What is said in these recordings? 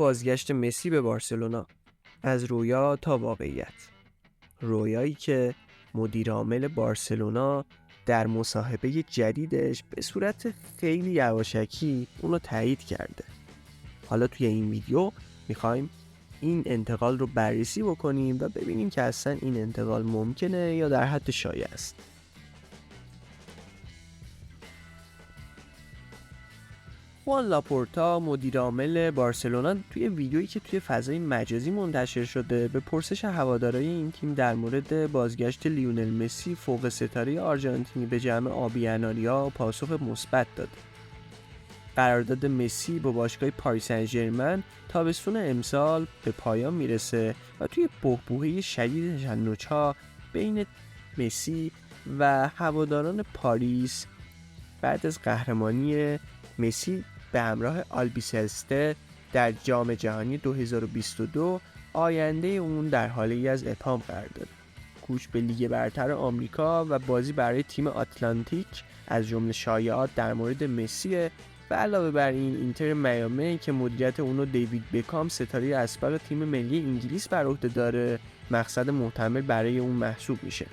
بازگشت مسی به بارسلونا، از رویا تا واقعیت. رویایی که مدیر عامل بارسلونا در مصاحبه جدیدش به صورت خیلی یواشکی اونو تایید کرده. حالا توی این ویدیو میخوایم این انتقال رو بررسی بکنیم و ببینیم که اصلا این انتقال ممکنه یا در حد شایع است. خوان لاپورتا مدیر عامل بارسلونا توی ویدیویی که توی فضای مجازی منتشر شده به پرسش هوادارهای این تیم در مورد بازگشت لیونل مسی فوق ستاره آرژانتینی به جمع آبی اناریا پاسخ مثبت داد. قرارداد مسی با باشگاه پاریس سن ژرمن تابستون امسال به پایان میرسه و توی بحبوحه شدید شنوچا بین مسی و هواداران پاریس بعد از قهرمانی مسی به همراه آلبیسلسته در جام جهانی 2022 آینده اون در حالی از ابهام قرار داره. کوچ به لیگ برتر آمریکا و بازی برای تیم آتلانتیک از جمله شایعات در مورد مسیه و علاوه بر این اینتر میامی که مدیریت اونو دیوید بکام ستاره اسبق تیم ملی انگلیس بر عهده داره مقصد محتمل برای اون محسوب میشه.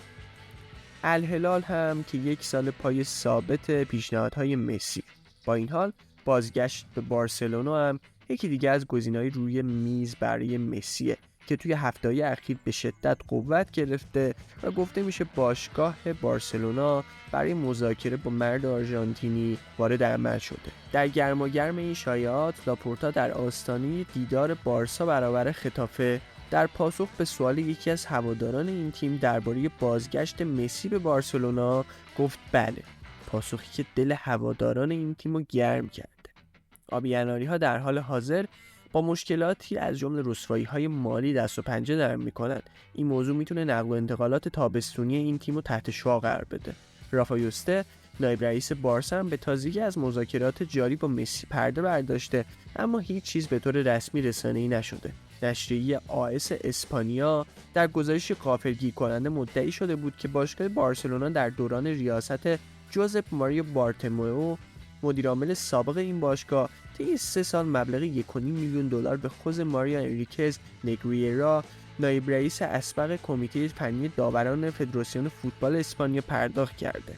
الهلال هم که 1 سال پای ثابت پیشنهادهای مسی. با این حال بازگشت به بارسلونا هم یکی دیگه از گزینه‌های روی میز برای مسیه که توی هفته‌های اخیر به شدت قوت گرفته و گفته میشه باشگاه بارسلونا برای مذاکره با مرد آرژانتینی وارد عمل شده. در گرماگرم این شایعات لاپورتا در آستانه دیدار بارسا برابر خطافه در پاسخ به سوال یکی از هواداران این تیم درباره بازگشت مسی به بارسلونا گفت بله، پاسخی که دل هواداران این تیمو گرم کرده. آبی اناری‌ها در حال حاضر با مشکلاتی از جمله رسوایی‌های مالی دست و پنجه نرم می‌کنند. این موضوع میتونه نقل و انتقالات تابستونی این تیمو تحت شعاع قرار بده. رافایوسته نایب رئیس بارسا هم به تازگی از مذاکرات جاری با مسی پرده برداشته، اما هیچ چیز به طور رسمی رسانه‌ای نشده. نشریه آس اسپانیا در گزارشی غافلگیر کننده مدعی شده بود که باشگاه بارسلونا در دوران ریاست جوزپ ماریو بارتومئو مدیر عامل سابق این باشگاه طی 3 سال مبلغ 1.5 میلیون دلار به خوز ماریا انریکز نگریرا نایب رئیس اسبق کمیته فنی داوران فدراسیون فوتبال اسپانیا پرداخت کرده.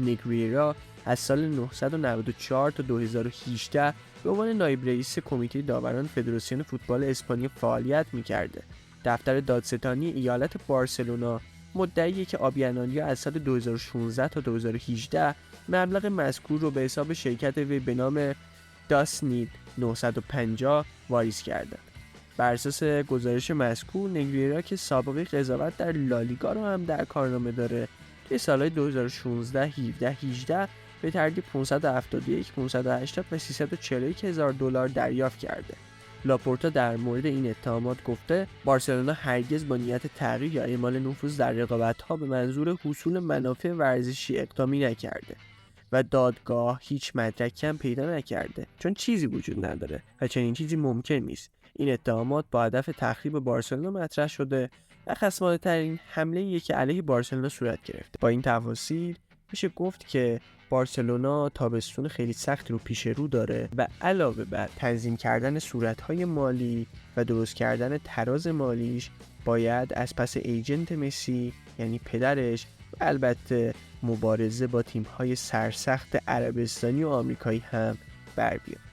نگریرا از سال 1994 تا 2018 به عنوان نایب رئیس کمیته داوران فدراسیون فوتبال اسپانیا فعالیت می‌کرده. دفتر دادستانی ایالت بارسلونا مدعیه که آبی اناریا از سال 2016 تا 2018 مبلغ مذکور رو به حساب شرکت وی به نام داسنید 950 واریز کردند. بر اساس گزارش مذکور نگریرا که سابقه قضاوت در لالیگا رو هم در کارنامه داره توی سالهای 2016 17 18 به ترتیب 571 580 و 341 هزار دلار دریافت کرده. لاپورتا در مورد این اتهامات گفته بارسلونا هرگز با نیت تغییر یا اعمال نفوذ در رقابت‌ها به منظور حصول منافع ورزشی اقدامی نکرده و دادگاه هیچ مدرکی هم پیدا نکرده، چون چیزی وجود نداره و چنین چیزی ممکن نیست. این اتهامات با هدف تخریب بارسلونا مطرح شده و خصمانه‌ترین حمله‌ای که علیه بارسلونا صورت گرفته. با این تفاصیل میشه گفت که بارسلونا تابستون خیلی سخت رو پیش رو داره و علاوه بر تنظیم کردن صورت‌های مالی و درست کردن تراز مالیش باید از پس ایجنت مسی یعنی پدرش و البته مبارزه با تیم‌های سرسخت عربستانی و آمریکایی هم بر بیاد.